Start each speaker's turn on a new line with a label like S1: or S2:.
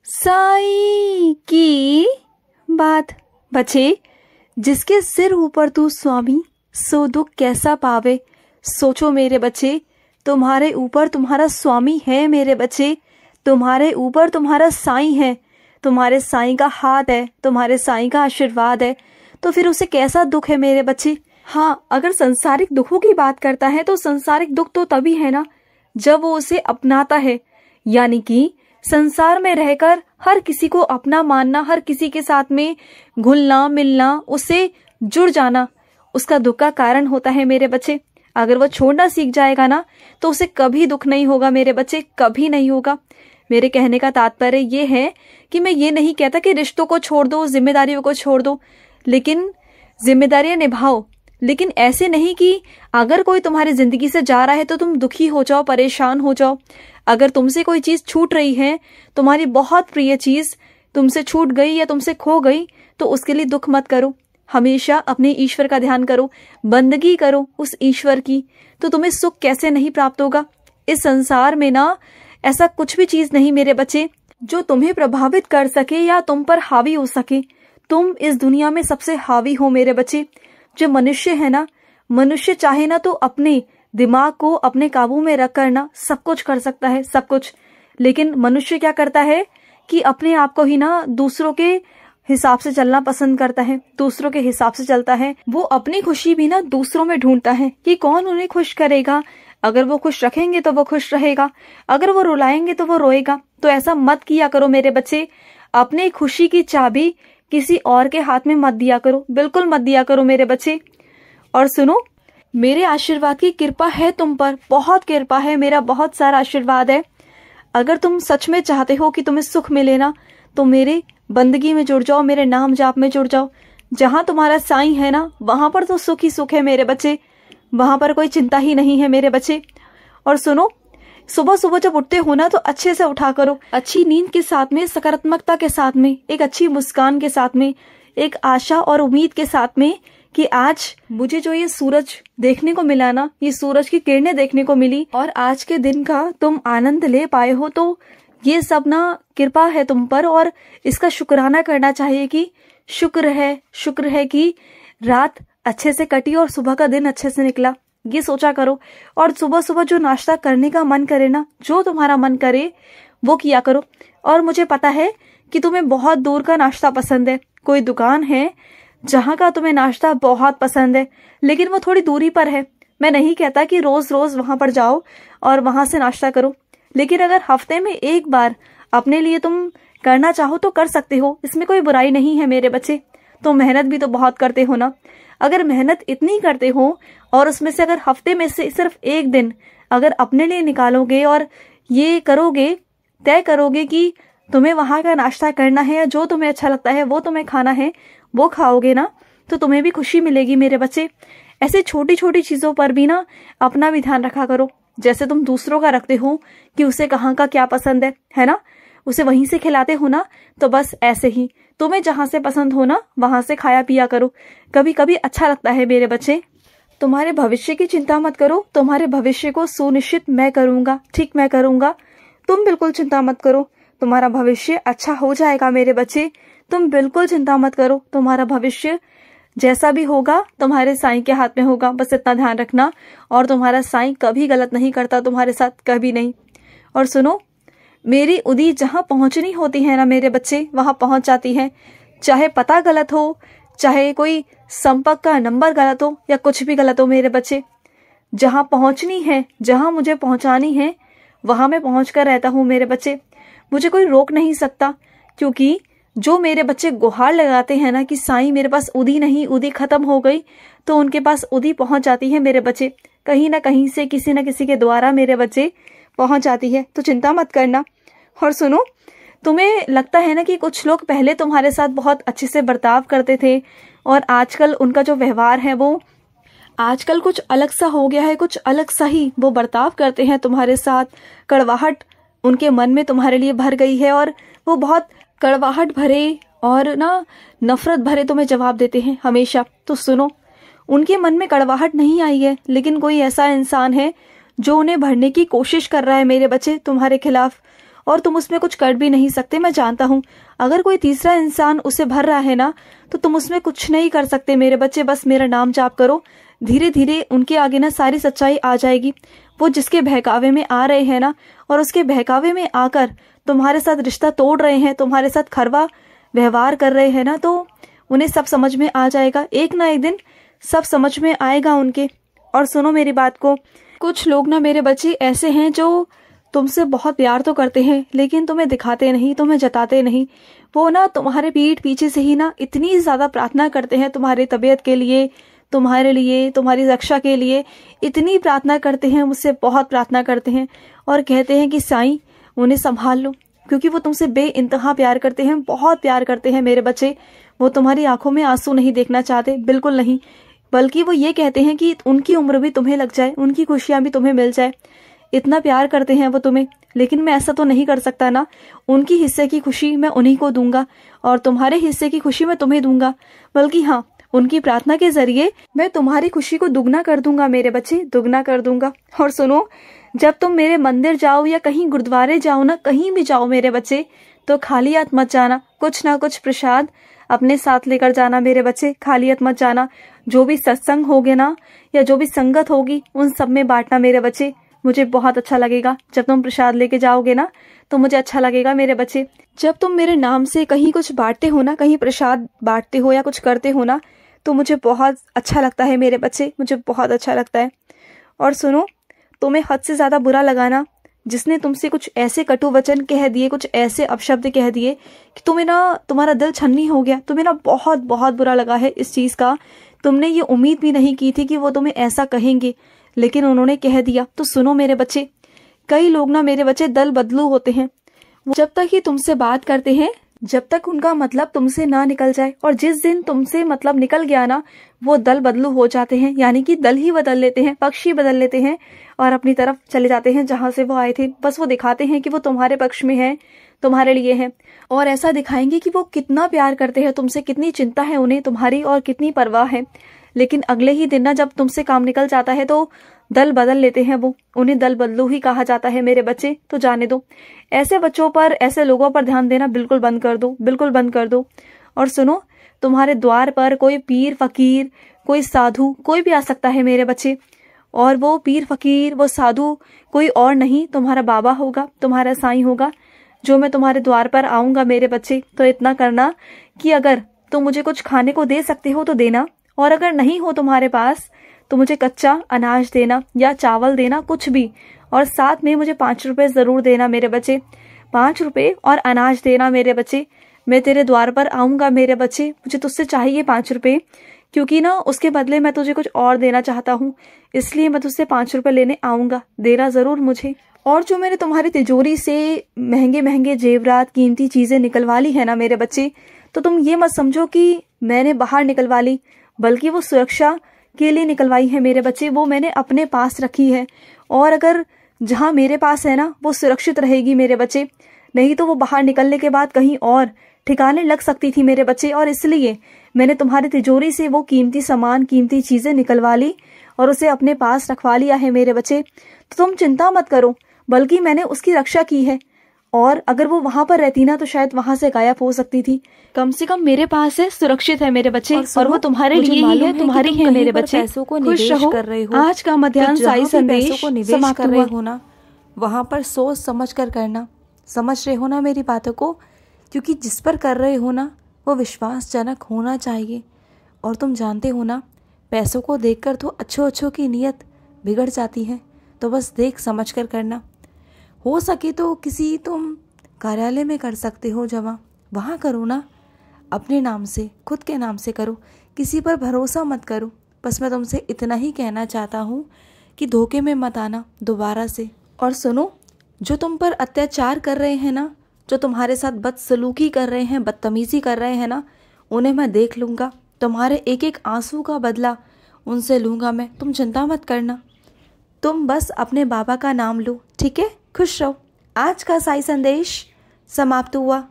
S1: साईं की बात। बचे, जिसके सिर ऊपर तू स्वामी, सो दुख कैसा पावे। सोचो मेरे बच्चे, तुम्हारे ऊपर तुम्हारा स्वामी है मेरे बच्चे, तुम्हारे ऊपर तुम्हारा साईं है, तुम्हारे साईं का हाथ है, तुम्हारे साईं का आशीर्वाद है, तो फिर उसे कैसा दुख है मेरे बच्चे। हाँ, अगर संसारिक दुखों की बात करता है तो संसारिक दुख तो तभी है ना जब वो उसे अपनाता है, यानी कि संसार में रहकर हर किसी को अपना मानना, हर किसी के साथ में घुलना मिलना, उससे जुड़ जाना, उसका दुख का कारण होता है मेरे बच्चे। अगर वो छोड़ना सीख जाएगा ना तो उसे कभी दुख नहीं होगा मेरे बच्चे, कभी नहीं होगा। मेरे कहने का तात्पर्य ये है कि मैं ये नहीं कहता कि रिश्तों को छोड़ दो, जिम्मेदारियों को छोड़ दो, लेकिन जिम्मेदारियां निभाओ, लेकिन ऐसे नहीं कि अगर कोई तुम्हारी जिंदगी से जा रहा है तो तुम दुखी हो जाओ, परेशान हो जाओ। अगर तुमसे कोई चीज छूट रही है, तुम्हारी बहुत प्रिय चीज तुमसे छूट गई या तुमसे खो गई, तो उसके लिए दुख मत करो। हमेशा अपने ईश्वर का ध्यान करो, बंदगी करो उस ईश्वर की, तो तुम्हें सुख कैसे नहीं प्राप्त होगा। इस संसार में ना ऐसा कुछ भी चीज नहीं मेरे बच्चे जो तुम्हें प्रभावित कर सके या तुम पर हावी हो सके। तुम इस दुनिया में सबसे हावी हो मेरे बच्चे। जो मनुष्य है ना, मनुष्य चाहे ना तो अपने दिमाग को अपने काबू में रख कर ना सब कुछ कर सकता है, सब कुछ। लेकिन मनुष्य क्या करता है कि अपने आप को ही ना दूसरों के हिसाब से चलना पसंद करता है, दूसरों के हिसाब से चलता है। वो अपनी खुशी भी ना दूसरों में ढूंढता है कि कौन उन्हें खुश करेगा। अगर वो खुश रखेंगे तो वो खुश रहेगा, अगर वो रुलाएंगे तो वो रोएगा। तो ऐसा मत किया करो मेरे बच्चे। अपने खुशी की चाबी किसी और के हाथ में मत दिया करो, बिल्कुल मत दिया करो मेरे बच्चे। और सुनो, मेरे आशीर्वाद की कृपा है तुम पर, बहुत कृपा है, मेरा बहुत सारा आशीर्वाद है। अगर तुम सच में चाहते हो कि तुम्हें सुख मिले ना, तो मेरे बंदगी में जुड़ जाओ, मेरे नाम जाप में जुड़ जाओ। जहां तुम्हारा साईं है ना, वहां पर तो सुख ही सुख है मेरे बच्चे, वहां पर कोई चिंता ही नहीं है मेरे बच्चे। और सुनो, सुबह सुबह जब उठते हो ना तो अच्छे से उठा करो, अच्छी नींद के साथ में, सकारात्मकता के साथ में, एक अच्छी मुस्कान के साथ में, एक आशा और उम्मीद के साथ में कि आज मुझे जो ये सूरज देखने को मिला ना, ये सूरज की किरणें देखने को मिली और आज के दिन का तुम आनंद ले पाए हो, तो ये सब ना कृपा है तुम पर और इसका शुक्राना करना चाहिए कि शुक्र है कि रात अच्छे से कटी और सुबह का दिन अच्छे से निकला। ये सोचा करो। और सुबह सुबह जो नाश्ता करने का मन करे ना, जो तुम्हारा मन करे वो किया करो। और मुझे पता है कि तुम्हें बहुत दूर का नाश्ता पसंद है, कोई दुकान है जहां का तुम्हें नाश्ता बहुत पसंद है, लेकिन वो थोड़ी दूरी पर है। मैं नहीं कहता कि रोज रोज वहां पर जाओ और वहां से नाश्ता करो, लेकिन अगर हफ्ते में एक बार अपने लिए तुम करना चाहो तो कर सकते हो, इसमें कोई बुराई नहीं है मेरे बच्चे। तो मेहनत भी तो बहुत करते हो ना, अगर मेहनत इतनी करते हो और उसमें से अगर हफ्ते में से सिर्फ एक दिन अगर अपने लिए निकालोगे और ये करोगे, तय करोगे कि तुम्हें वहां का नाश्ता करना है या जो तुम्हें अच्छा लगता है वो तुम्हें खाना है, वो खाओगे ना, तो तुम्हें भी खुशी मिलेगी मेरे बच्चे। ऐसे छोटी छोटी चीजों पर भी ना अपना भी ध्यान रखा करो, जैसे तुम दूसरों का रखते हो कि उसे कहाँ का क्या पसंद है ना, उसे वहीं से खिलाते हो ना, तो बस ऐसे ही तुम्हें जहां से पसंद हो ना वहां से खाया पिया करो। कभी कभी अच्छा लगता है मेरे बच्चे। तुम्हारे भविष्य की चिंता मत करो, तुम्हारे भविष्य को सुनिश्चित मैं करूंगा, ठीक मैं करूंगा। तुम बिल्कुल चिंता मत करो, तुम्हारा भविष्य अच्छा हो जाएगा मेरे बच्चे। तुम बिल्कुल चिंता मत करो, तुम्हारा भविष्य जैसा भी होगा तुम्हारे साईं के हाथ में होगा, बस इतना ध्यान रखना। और तुम्हारा साईं कभी गलत नहीं करता तुम्हारे साथ, कभी नहीं। और सुनो, मेरी उदी जहां पहुंचनी होती है ना मेरे बच्चे, वहां पहुंच जाती है। चाहे पता गलत हो, चाहे कोई संपर्क का नंबर गलत हो या कुछ भी गलत हो मेरे बच्चे, जहां पहुंचनी है, जहां मुझे पहुंचानी है, वहां मैं पहुंच कर रहता हूं मेरे बच्चे। मुझे कोई रोक नहीं सकता, क्योंकि जो मेरे बच्चे गुहार लगाते हैं ना कि साईं मेरे पास उदी नहीं, उदी खत्म हो गई, तो उनके पास उदी पहुंच जाती है मेरे बच्चे, कहीं ना कहीं से, किसी न किसी के द्वारा मेरे बच्चे पहुंच जाती है। तो चिंता मत करना। और सुनो, तुम्हें लगता है ना कि कुछ लोग पहले तुम्हारे साथ बहुत अच्छे से बर्ताव करते थे और आजकल उनका जो व्यवहार है वो आजकल कुछ अलग सा हो गया है, कुछ अलग सा ही वो बर्ताव करते हैं तुम्हारे साथ। कड़वाहट उनके मन में तुम्हारे लिए भर गई है और वो बहुत कड़वाहट भरे और ना नफरत भरे तुम्हें जवाब देते हैं हमेशा। तो सुनो, उनके मन में कड़वाहट नहीं आई है, लेकिन कोई ऐसा इंसान है जो उन्हें भरने की कोशिश कर रहा है मेरे बच्चे तुम्हारे खिलाफ। और तुम उसमें कुछ कर भी नहीं सकते। मैं जानता हूँ अगर कोई तीसरा इंसान उसे भर रहा है ना तो तुम उसमें कुछ नहीं कर सकते मेरे बच्चे। बस मेरा नाम जाप करो, धीरे धीरे उनके आगे ना सारी सच्चाई आ जाएगी। वो जिसके बहकावे में आ रहे हैं ना और उसके बहकावे में आकर तुम्हारे साथ रिश्ता तोड़ रहे हैं, तुम्हारे साथ खरवा व्यवहार कर रहे हैं ना, तो उन्हें सब समझ में आ जाएगा। एक ना एक दिन सब समझ में आएगा उनके। और सुनो मेरी बात को, कुछ लोग ना मेरे बच्चे ऐसे हैं जो तुमसे बहुत प्यार तो करते हैं लेकिन तुम्हें दिखाते नहीं, तुम्हें जताते नहीं। वो ना तुम्हारे पीठ पीछे से ही ना इतनी ज्यादा प्रार्थना करते हैं तुम्हारी तबीयत के लिए, तुम्हारे लिए, तुम्हारी रक्षा के लिए इतनी प्रार्थना करते हैं, मुझसे बहुत प्रार्थना करते हैं और कहते हैं कि साईं उन्हें संभाल लो, क्योंकि वो तुमसे बेइंतहा प्यार करते हैं, बहुत प्यार करते हैं मेरे बच्चे। वो तुम्हारी आंखों में आंसू नहीं देखना चाहते, बिल्कुल नहीं, बल्कि वो ये कहते हैं कि उनकी उम्र भी तुम्हें लग जाए, उनकी खुशियां भी तुम्हें मिल जाए। इतना प्यार करते हैं वो तुम्हें, लेकिन मैं ऐसा तो नहीं कर सकता ना। उनकी हिस्से की खुशी मैं उन्हीं को दूंगा और तुम्हारे हिस्से की खुशी मैं तुम्हें दूंगा। बल्कि हाँ, उनकी प्रार्थना के जरिए मैं तुम्हारी खुशी को दुगना कर दूंगा मेरे बच्चे, दुगना कर दूंगा। और सुनो, जब तुम मेरे मंदिर जाओ या कहीं गुरुद्वारे जाओ ना, कहीं भी जाओ मेरे बच्चे, तो खाली हाथ मत जाना, कुछ ना कुछ प्रसाद अपने साथ लेकर जाना मेरे बच्चे, खाली हाथ मत जाना। जो भी सत्संग होगे ना या जो भी संगत होगी उन सब में बांटना मेरे बच्चे। मुझे बहुत अच्छा लगेगा जब तुम प्रसाद लेके जाओगे ना, तो मुझे अच्छा लगेगा मेरे बच्चे। जब तुम मेरे नाम से कहीं कुछ बांटते हो ना, कहीं प्रसाद बांटते हो या कुछ करते हो ना, तो मुझे बहुत अच्छा लगता है मेरे बच्चे, मुझे बहुत अच्छा लगता है। और सुनो, तुम्हें हद से ज्यादा बुरा लगा ना जिसने तुमसे कुछ ऐसे कटु वचन कह दिए, कुछ ऐसे अपशब्द कह दिए कि तुम्हें ना, तुम्हारा दिल छन्नी हो गया। तुम्हें ना बहुत बहुत बुरा लगा है इस चीज का। तुमने ये उम्मीद भी नहीं की थी कि वो तुम्हें ऐसा कहेंगे, लेकिन उन्होंने कह दिया। तो सुनो मेरे बच्चे, कई लोग ना मेरे बच्चे दल बदलू होते हैं। वो जब तक ही तुमसे बात करते हैं, जब तक उनका मतलब तुमसे ना निकल जाए, और जिस दिन तुमसे मतलब निकल गया ना, वो दल बदलू हो जाते हैं, यानी कि दल ही बदल लेते हैं, पक्ष ही बदल लेते हैं और अपनी तरफ चले जाते हैं जहां से वो आए थे। बस वो दिखाते हैं कि वो तुम्हारे पक्ष में है, तुम्हारे लिए है, और ऐसा दिखाएंगे कि वो कितना प्यार करते हैं तुमसे, कितनी चिंता है उन्हें तुम्हारी और कितनी परवाह है। लेकिन अगले ही दिन ना जब तुमसे काम निकल जाता है तो दल बदल लेते हैं वो। उन्हें दल बदलू ही कहा जाता है मेरे बच्चे। तो जाने दो, ऐसे बच्चों पर, ऐसे लोगों पर ध्यान देना बिल्कुल बंद कर दो, बिल्कुल बंद कर दो। और सुनो, तुम्हारे द्वार पर कोई पीर फकीर, कोई साधु, कोई भी आ सकता है मेरे बच्चे, और वो पीर फकीर, वो साधु कोई और नहीं, तुम्हारा बाबा होगा, तुम्हारा साईं होगा, जो मैं तुम्हारे द्वार पर आऊंगा मेरे बच्चे। तो इतना करना कि अगर तुम मुझे कुछ खाने को दे सकते हो तो देना, और अगर नहीं हो तुम्हारे पास तो मुझे कच्चा अनाज देना या चावल देना, कुछ भी, और साथ में मुझे 5 रुपए जरूर देना मेरे बच्चे। 5 रुपए और अनाज देना मेरे बच्चे। मैं तेरे द्वार पर आऊंगा मेरे बच्चे, मुझे तुझसे चाहिए 5 रुपए, क्योंकि ना उसके बदले मैं तुझे कुछ और देना चाहता हूँ, इसलिए मैं तुझसे 5 रुपए लेने आऊंगा, देना जरूर मुझे। और जो मैंने तुम्हारी तिजोरी से महंगे महंगे जेवरात, कीमती चीजें निकलवा ली है ना मेरे बच्चे, तो तुम ये मत समझो कि मैंने बाहर निकलवा ली, बल्कि वो सुरक्षा के लिए निकलवाई है मेरे बच्चे। वो मैंने अपने पास रखी है, और अगर जहां मेरे पास है ना वो सुरक्षित रहेगी मेरे बच्चे, नहीं तो वो बाहर निकलने के बाद कहीं और ठिकाने लग सकती थी मेरे बच्चे। और इसलिए मैंने तुम्हारी तिजोरी से वो कीमती सामान, कीमती चीजें निकलवा ली और उसे अपने पास रखवा लिया है मेरे बच्चे। तो तुम चिंता मत करो, बल्कि मैंने उसकी रक्षा की है, और अगर वो वहां पर रहती ना तो शायद वहां से गायब हो सकती थी। कम से कम मेरे पास है, सुरक्षित है मेरे बच्चे, और वो तुम्हारे लिए ही है, तुम्हारी है मेरे बच्चे। खुश रहो। आज का मध्याह्न साई संदेश समाप्त कर रहे हो ना,
S2: वहां पर सोच समझ कर करना। समझ रहे हो ना मेरी बातों को, क्योंकि जिस पर कर रहे हो ना वो विश्वासजनक होना चाहिए। और तुम जानते हो ना, पैसों को देखकर तो अच्छों की नीयत बिगड़ जाती है, तो बस देख समझ कर करना। हो सके तो किसी तुम कार्यालय में कर सकते हो जमा, वहाँ करो ना, अपने नाम से, खुद के नाम से करो, किसी पर भरोसा मत करो। बस मैं तुमसे इतना ही कहना चाहता हूँ कि धोखे में मत आना दोबारा से। और सुनो, जो तुम पर अत्याचार कर रहे हैं ना, जो तुम्हारे साथ बदसलूकी कर रहे हैं, बदतमीजी कर रहे हैं ना, उन्हें मैं देख लूँगा। तुम्हारे एक एक आंसू का बदला उनसे लूँगा मैं, तुम चिंता मत करना। तुम बस अपने बाबा का नाम लो, ठीक है? खुश रहो। आज का साई संदेश समाप्त हुआ।